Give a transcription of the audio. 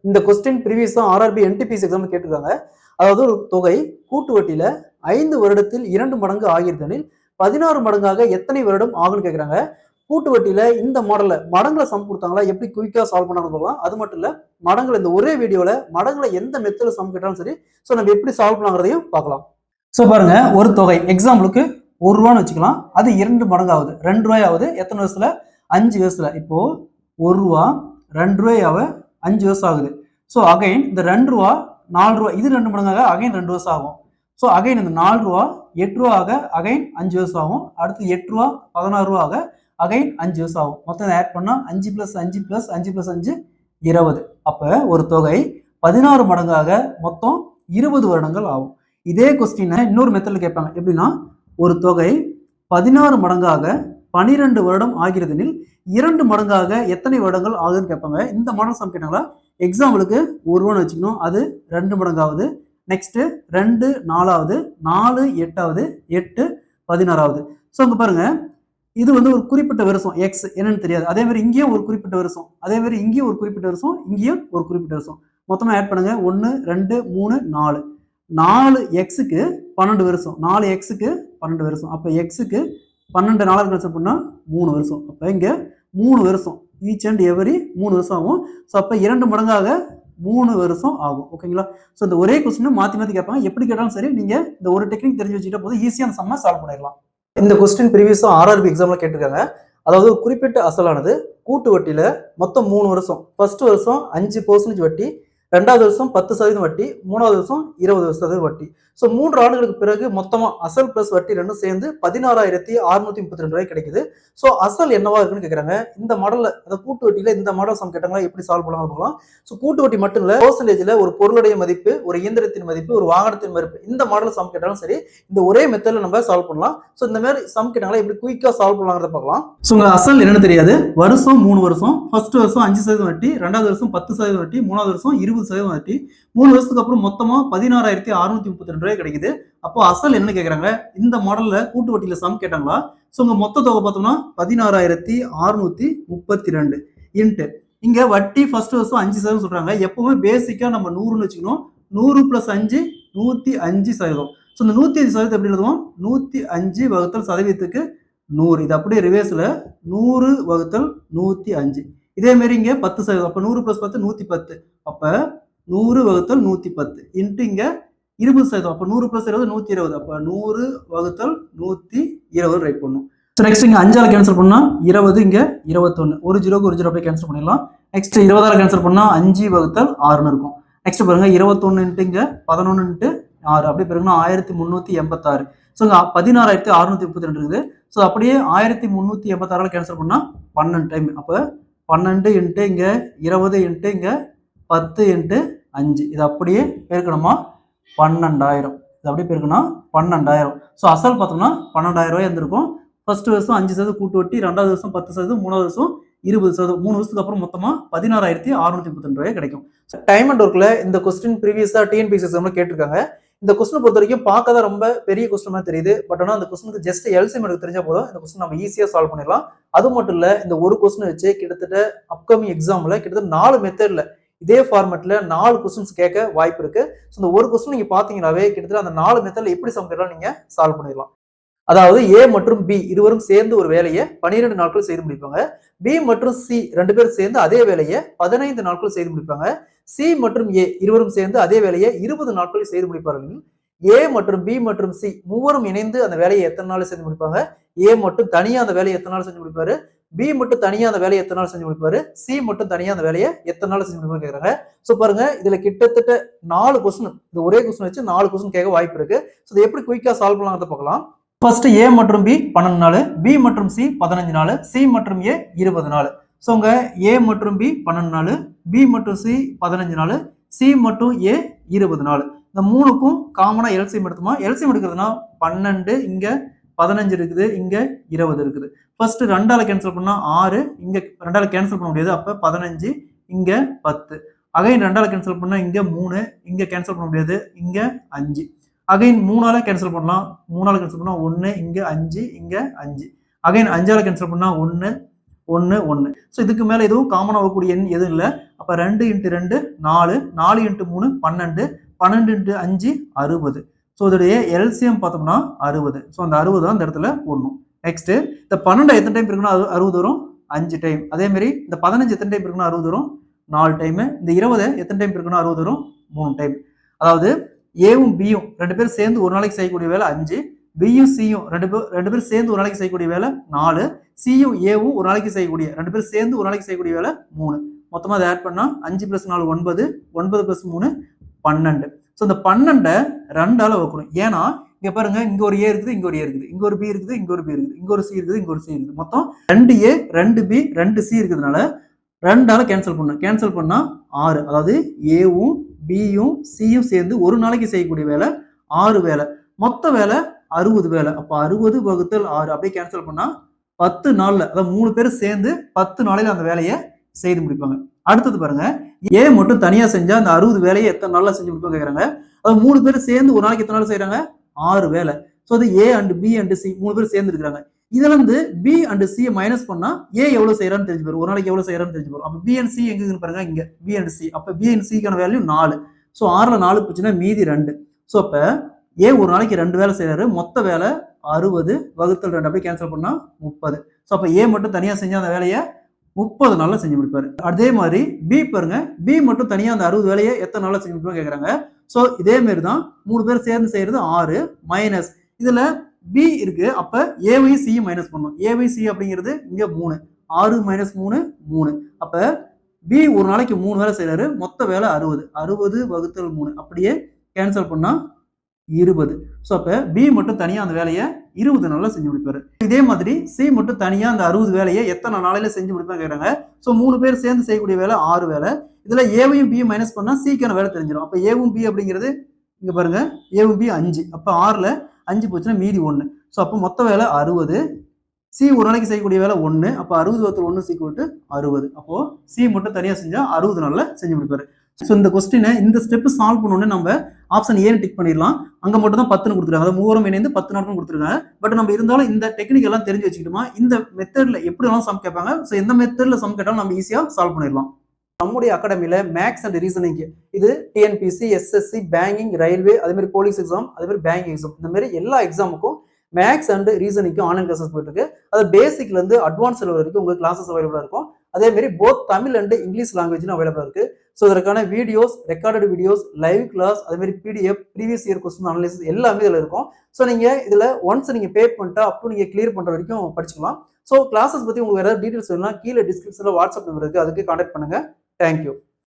இந்த question ப்ரீவியஸா RRB NTPC exam கேட்டிருக்காங்க. அதாவது ஒரு தொகை கூட்டு வட்டியில 5 வருடத்தில் 2 மடங்கு ஆகியதெனில் 16 மடங்காக எத்தனை வருடம் ஆகும்னு கேட்கறாங்க. கூட்டு வட்டியில இந்த மாடல்ல மடங்குல சம் கொடுத்தாங்களா, எப்படி குயிக்கா சால்வ் பண்ணான்னு பார்க்கலாம். அது மட்டும் இல்ல, மடங்குல இந்த ஒரே வீடியோல மடங்குல எந்த மெத்தட்ல சம் கேட்டாலும் சரி, ஸோ நம்ம எப்படி சால்வ் பண்ணாங்கிறதையும் பார்க்கலாம். ஸோ பாருங்க, ஒரு தொகை எக்ஸாம்பிளுக்கு ₹1 வச்சுக்கலாம். அது 2 மடங்கு ஆகுது. ₹2 ஆகுது. எத்தனை வருஷத்துல? 5 வருஷத்துல. இப்போ ₹1 ₹2 5 வருஷம் ஆகுது. ஸோ அகைன் இந்த ₹2 ₹4 இது 2 மடங்காக அகைன் 2 வருஷம் ஆகும். ஸோ அகைன் இந்த ₹4 ₹8 ஆக அகைன் 5 வருஷம் ஆகும். அடுத்து ₹8 ₹16 ஆக அகைன் 5 வருஷம் ஆகும். மொத்தம் ஆட் பண்ணா 5 + 5 + 5 + 5 20. அப்ப ஒரு தொகை 16 மடங்காக மொத்தம் 20 வருடங்கள் ஆகும். இதே கொஸ்டினை இன்னொரு மெத்தட்ல கேட்பாங்க. எப்படின்னா, ஒரு தொகை 16 மடங்காக 12 வருடம் ஆகிறதெனில் 2 மடங்காக எத்தனை வருடங்கள் ஆகுதுன்னு கேட்பாங்க. இந்த மாடல் சம் கேட்டாங்களா, எக்ஸாம்பிளுக்கு ₹1 வச்சுக்கணும். அது 2 மடங்காவது. நெக்ஸ்ட் 2 4ஆவது, 4 8ஆவது, 8 16ஆவது. ஸோ இங்க பாருங்க, இது வந்து ஒரு குறிப்பிட்ட வருஷம் எக்ஸ் என்னன்னு தெரியாது. அதே மாதிரி இங்கேயும் ஒரு குறிப்பிட்ட வருஷம், அதே மாதிரி இங்கேயும் ஒரு குறிப்பிட்ட வருஷம், இங்கேயும் ஒரு குறிப்பிட்ட வருஷம். மொத்தமா ஆட் பண்ணுங்க. 1 2 3 4 4 எக்ஸுக்கு 12 வருஷம், 4 எக்ஸுக்கு 12 வருஷம். அப்ப எக்ஸுக்கு 12 4 கேன்சல் பண்ணா 3 வருஷம். அப்ப இங்க 3 வருஷம், ஈச் அண்ட் எவரி 3 வருஷம் ஆகும். ஸோ அப்ப 2 மடங்காக 3 வருஷம் ஆகும். ஓகேங்களா? ஸோ இந்த ஒரே கொஸ்டின் மாத்தி மாத்தி கேட்பாங்க. எப்படி கேட்டாலும் சரி, நீங்க இந்த ஒரு டெக்னிக் தெரிஞ்சு வச்சுக்கிட்ட போது ஈஸியா அந்த சம்ம சால்வ் பண்ணிடலாம். இந்த கொஸ்டின் ப்ரீவியஸா ஆர்ஆர்பி எக்ஸாம்ல கேட்டிருக்காங்க. அதாவது குறிப்பிட்ட அசலானது கூட்டு வட்டியில மொத்தம் 3 வருஷம், ஃபர்ஸ்ட் வருஷம் 5% வட்டி, 2வது வருஷம் 10% வட்டி, 3வது வருஷம் 20% வட்டி. ஸோ 3 ஆண்டுகளுக்கு பிறகு மொத்தமா அசல் பிளஸ் வட்டி ரெண்டும் சேர்ந்து ₹16,632 கிடைக்குது. ஸோ அசல் என்னவா இருக்குன்னு கேட்கறாங்க. இந்த மாடல்ல, அந்த கூட்டு வட்டியில இந்த மாடல் சம் கேட்டாங்களா, எப்படி சால்வ் பண்ணலாம் பார்க்கலாம். ஸோ கூட்டு வட்டி மட்டும் இல்ல, பெர்சன்டேஜ்ல ஒரு பொருளுடைய மதிப்பு, ஒரு இயந்திரத்தின் மதிப்பு, ஒரு வாகனத்தின் மதிப்பு, இந்த மாடல் சம் கேட்டாலும் சரி, இந்த ஒரே மெத்தட்ல நம்ம சால்வ் பண்ணலாம். ஸோ இந்த மாதிரி சம் கேட்டாங்களா, எப்படி குயிக்கா சால்வ் பண்ணலாங்கிறத பார்க்கலாம். ஸோ உங்க அசல் என்னன்னு தெரியாது. வருஷம் 3 வருஷம், ஃபர்ஸ்ட் வருஷம் 5% வட்டி, 2வது வருஷம் 10% வட்டி, 3வது வருஷம் 20% வட்டி, 3 வருஷத்துக்கு அப்புறம் மொத்தமா ₹16,632 கிடைக்குது. அப்போ அசல் என்ன கேட்கறாங்க, இந்த மாடல்ல கூட்டு வட்டியில சம் கேட்டாங்களா. ஸோ உங்க மொத்த தொகை பார்த்தோம்னா 16,632 இன்ட்டு இங்க வட்டி ஃபர்ஸ்ட் வருஷம் 5% சொல்றாங்க. எப்பவுமே பேசிக்கா நம்ம 100ன்னு வச்சுக்கணும். 100 + 5 105%. ஸோ இந்த 105% எப்படி எழுதுவோம், 105 வகுத்தல் சதவீதத்துக்கு 100. இது அப்படியே ரிவேர்ஸ்ல 100 வகுத்தல் 105. இதே மாதிரி இங்க 10%. அப்ப 100 + 10 110. அப்ப 100 வகுத்தல் 110 இன்ட்டு இங்க 20%. அப்ப 100 + 20 120. அப்ப 100 வகுத்தல் 120 ரைட் பண்ணும். ஸோ நெக்ஸ்ட் இங்க 5ஆல கேன்சல் பண்ணா 20, இங்க 21. ஒரு ஜீரோக்கு ஒரு ஜீரோ அப்படியே கேன்சல் பண்ணிடலாம். நெக்ஸ்ட் 20ஆல கேன்சல் பண்ணா 5 வகுத்தல் 6ன்னு இருக்கும். நெக்ஸ்ட் பாருங்க, 21 இன்ட்டு இங்க 11 இன்ட்டு 6 அப்படியே பாருங்கன்னா 1386. ஸோ இங்க 16,632 இருக்குது. ஸோ அப்படியே 1386ஆல கேன்சல் பண்ணா 12 டைம். அப்ப 12 இன்ட்டு இங்க 20 இன்ட்டு இங்க 10 இன்ட்டு 5. இது அப்படியே பெருக்கணுமா 12,000. இது அப்படியே பெருக்கணும் 12,000. ஸோ அசல் பார்த்தோம்னா 12,000 இருந்திருக்கும். ஃபர்ஸ்ட் வருஷம் 5% கூட்டு வட்டி, 2வது வருஷம் 10%, 3வது வருஷம் 20%. 3 வருஷத்துக்கு அப்புறம் மொத்தமா 16,632 கிடைக்கும். டைம் அண்ட் ஒர்க்ல இந்த கொஸ்டின் ப்ரீவியஸா டிஎன்பிஎஸ்சி எக்ஸாம்ல கேட்டிருக்காங்க. இந்த கொஸ்டினை பொறுத்த வரைக்கும் பார்க்க தான் ரொம்ப பெரிய கொஸ்டின் மாதிரி தெரியுது. பட் ஆனால் அந்த கொஸ்டினுக்கு ஜஸ்ட் எல்சிஎம் எனக்கு தெரிஞ்சா போதும், இந்த கொஸ்டின் நம்ம ஈஸியா சால்வ் பண்ணிடலாம். அது மட்டும் இல்ல, இந்த ஒரு கொஸ்டின் வச்சு கிட்டத்தட்ட அப்கமிங் எக்ஸாம்ல கிட்டத்தட்ட 4 மெத்தட்ல இதே ஃபார்மேட்ல 4 கொஸ்டின்ஸ் கேட்க வாய்ப்பு இருக்கு. ஸோ இந்த ஒரு கொஸ்டின் நீங்க பாத்தீங்கன்னாவே கிட்டத்தட்ட அந்த 4 மெத்தட்ல எப்படி சம் கேட்டாலும் நீங்க சால்வ் பண்ணிடலாம். அதாவது ஏ மற்றும் பி இருவரும் சேர்ந்து ஒரு வேலையை 12 நாட்கள் செய்து முடிப்பாங்க. பி மற்றும் சி 2 பேரும் சேர்ந்து அதே வேலையை 15 நாட்கள் செய்து முடிப்பாங்க. சி மற்றும் ஏ இருவரும் சேர்ந்து அதே வேலையை 20 நாட்களில் செய்து முடிப்பார்கள். ஏ மற்றும் பி மற்றும் சி மூவரும் இணைந்து அந்த வேலையை எத்தனை நாள் செஞ்சு முடிப்பாங்க? ஏ மட்டும் தனியா அந்த வேலையை எத்தனை நாள் செஞ்சு முடிப்பாரு? பி மட்டும் தனியா அந்த வேலையை எத்தனை நாள் செஞ்சு முடிப்பாரு? சி மட்டும் தனியா அந்த வேலையை எத்தனை நாள் செஞ்சு முடிப்பாரு கேக்குறாங்க. சோ பாருங்க, இதுல கிட்டத்தட்ட 4 கொஸ்டின், இந்த ஒரே கொஸ்டின் வச்சு 4 கொஸ்டின் கேட்க வாய்ப்பு இருக்கு. சோ இதை எப்படி குயிக்கா சால்வ் பண்ணலாம்னு பார்க்கலாம். ஃபர்ஸ்ட் ஏ மற்றும் பி 12 நாள், பி மற்றும் சி 15 நாள், சி மற்றும் ஏ 20 நாள். ஸோ உங்க ஏ மற்றும் பி 12 நாள், பி மற்றும் சி 15 நாள், சி மற்றும் ஏ 20 நாள். இந்த மூணுக்கும் காமனா எல்சிஎம் எடுத்துமா. எல்சிஎம் எடுக்கிறதுனா 12, இங்க 15 இருக்குது, இங்க 20 இருக்குது. ஃபர்ஸ்ட் 2ஆல கேன்சல் பண்ணா 6, இங்க 2ஆல கேன்சல் பண்ண முடியாது, அப்ப 15, இங்க 10. அகைன் 2ஆல கேன்சல் பண்ணா இங்க 3, இங்க கேன்சல் பண்ண முடியாது, இங்க 5. அகைன் 3ஆல கேன்சல் பண்ணலாம், 3ஆல கேன்சல் பண்ணா 1, இங்க 5, இங்க 5. அகைன் 5ஆல கேன்சல் பண்ணா 1, 1 1. ஸோ இதுக்கு மேல எதுவும் காமன் ஆகக்கூடிய எண் எதுவும் இல்லை. அப்ப 2 × 2 4, 4 × 3 12, 12 × 5 60. ஸோ இதோடைய எல்சிஎம் பார்த்தோம்னா 60. ஸோ அந்த 60 தான் இந்த இடத்துல போடணும். நெக்ஸ்ட் இந்த 12 எத்தனை டைம் இருக்குன்னா 60 வரும்? 5 டைம். அதே மாதிரி இந்த 15 எத்தனை டைம் இருக்குன்னா 60 வரும்? 4 டைம். இந்த 20 எத்தனை டைம் இருக்குன்னா 60 வரும்? 3 டைம். அதாவது ஏவும் பியும் 2 பேரும் சேர்ந்து ஒரு நாளைக்கு செய்யக்கூடிய வேலை 5, பியும் சியும் 2 பேரும் சேர்ந்து ஒரு நாளைக்கு செய்யக்கூடிய வேலை 4, சியும் ஏவும் ஒரு நாளைக்கு செய்யக்கூடிய 2 பேரும் சேர்ந்து ஒரு நாளைக்கு செய்யக்கூடிய வேலை 3. மொத்தமா அதை ஆட் பண்ணா 5 + 4 9, 9 + 3 12. ஸோ இந்த 12 2ஆல வகுக்கணும். ஏன்னா இங்க பாருங்க, இங்க ஒரு ஏ இருக்குது, இங்க ஒரு ஏ இருக்குது, இங்க ஒரு பி இருக்குது, இங்க ஒரு பி இருக்குது, இங்க ஒரு சி இருக்குது, இங்க ஒரு சி இருக்குது. மொத்தம் 2A 2B 2C இருக்கிறதுனால 2ஆல கேன்சல் பண்ணணும். கேன்சல் பண்ணா 6. அதாவது ஏவும் பியும் சியும் சேர்ந்து ஒரு நாளைக்கு செய்யக்கூடிய வேலை 6 வேலை. மொத்த வேலை 60 வேலை. அப்ப 60 / 6 அப்படியே கேன்சல் பண்ணா 10 நாள்ல, அதாவது 3 பேரும் சேர்ந்து 10 நாளையில அந்த வேலையை செய்து முடிப்பாங்க. அடுத்தது பாருங்க, ஏ மட்டும் தனியா செஞ்சா அந்த 60 வேலையை எத்தனை நாள்ல செஞ்சு முடிப்பாங்க கேக்குறாங்க. அதாவது 3 பேரும் சேர்ந்து ஒரு நாளைக்கு எத்தனை நாள் செய்யறாங்க? 6 வேலை. ஸோ அது A and B and C 3 பேர் சேர்ந்து இருக்கிறாங்க. இதுல இருந்து பி அண்ட் சி மைனஸ் பண்ணா ஏ எவ்வளவு செய்யறான்னு தெரிஞ்சு போயிடும். ஒரு நாளைக்கு எவ்வளவு செய்யறான்னு தெரிஞ்சு போயிடும். அப்ப பி அண்ட் சி எங்க இருக்குன்னு பாருங்க, இங்க பி அண்ட் சி. அப்ப பி அண்ட் சிக்கான வேல்யூ 4. ஸோ 6ல 4 போச்சுன்னா மீதி 2. ஸோ அப்ப ஏ ஒரு நாளைக்கு 2 வேலை செய்யறாரு. மொத்த வேலை 60 / 2 அப்படியே கேன்சல் பண்ணா 30. ஸோ அப்ப ஏ மட்டும் தனியா செஞ்ச அந்த வேலையை 30 நாள்ல செஞ்சு முடிப்பாரு. அதே மாதிரி பி பாருங்க, பி மட்டும் தனியா அந்த 60 வேலையை எத்தனை நாள்ல செஞ்சு முடிப்பாங்க கேக்குறாங்க. ஸோ இதே மாதிரி தான் 3 பேர் சேர்ந்து செய்யறது 6 மைனஸ் இதுல பி இருக்கு. அப்ப ஏவையும் சியும் மைனஸ் பண்ணும். ஏவை சி அப்படிங்கிறது இங்க 3, 6 - 3 3. அப்ப பி ஒரு நாளைக்கு 3 வேலை செய்யறாரு. மொத்த வேலை 60, 60 / 3 அப்படியே கேன்சல் பண்ணா 20. ஸோ அப்ப பி மட்டும் தனியா அந்த வேலையை 20 நாள்ல செஞ்சு முடிப்பாரு. இதே மாதிரி சி மட்டும் தனியா அந்த 60 வேலையை எத்தனை நாளையில செஞ்சு முடிப்பாங்க கேக்குறாங்க. ஸோ 3 பேர் சேர்ந்து செய்யக்கூடிய வேலை 6 வேலை. இதுல ஏவையும் பியும் மைனஸ் பண்ணா சிக்கான வேலை தெரிஞ்சிடும். அப்ப ஏவும் பி அப்படிங்கிறது இங்க பாருங்க, ஏவும் பி 5. அப்ப 6ல 5 போச்சுன்னா மீதி 1. ஸோ அப்போ மொத்த வேலை 60. சி ஒரு நாளைக்கு செய்யக்கூடிய வேலை 1. அப்போ 60 / 1 = 60. அப்போ சி மட்டும் தனியா செஞ்சா 60 நாள்ல செஞ்சு முடிப்பாரு. ஸோ இந்த கொஸ்டினை இந்த ஸ்டெப் சால்வ் பண்ணோன்னு நம்ம ஆப்ஷன் ஏன்னு டிக் பண்ணிடலாம். அங்க மட்டும் தான் 10 கொடுத்துருக்காங்க. அதாவது 3 இணைந்து 10 நாட்கள் கொடுத்துருக்காங்க. பட் நம்ம இருந்தாலும் இந்த டெக்னிக் எல்லாம் தெரிஞ்சு வச்சுக்கிட்டோமா, இந்த மெத்தட்ல எப்படி வேணாலும் சம் கேட்பாங்க. ஸோ எந்த மெத்தட்ல சம் கேட்டாலும் நம்ம ஈஸியா சால்வ் பண்ணிடலாம். நம்முடைய அகாடமியில மேக்ஸ் அண்ட் ரீசனிங், இது டிஎன்பிசி, எஸ்எஸ்சி, பேங்கிங், ரயில்வே, அதே மாதிரி போலீஸ் எக்ஸாம், அதே மாதிரி பேங்கிங் எக்ஸாம், இந்த மாதிரி எல்லா எக்ஸாமுக்கும் மேக்ஸ் அண்ட் ரீசனிங்க்கு ஆன்லைன் கிளாஸஸ் போயிட்டு இருக்கு. அது பேசிக்ல இருந்து அட்வான்ஸ் லெவல் வரைக்கும் உங்களுக்கு கிளாஸஸ் அவைலபிளா இருக்கும். அதே மாதிரி போத் தமிழ் அண்ட் இங்கிலீஷ் லாங்குவேஜ்ல அவைலபிளா இருக்கு. ஸோ இதற்கான videos, recorded videos, live class, அதே மாதிரி PDF, previous year question analysis எல்லாமே இதுல இருக்கும். ஸோ நீங்க இதுல ஒன்ஸ் நீங்க பே பண்ணிட்டா அப் டு நீங்க கிளியர் பண்ற வரைக்கும் படிச்சுக்கலாம். ஸோ கிளாஸஸ் பத்தி உங்களுக்கு ஏதாவது டீடைல்ஸ் வேணும்னா கீழே டிஸ்கிரிப்ஷன்ல வாட்ஸ்அப் நம்பர் இருக்கு, அதுக்கு கான்டாக்ட் பண்ணுங்க. தேங்க்யூ.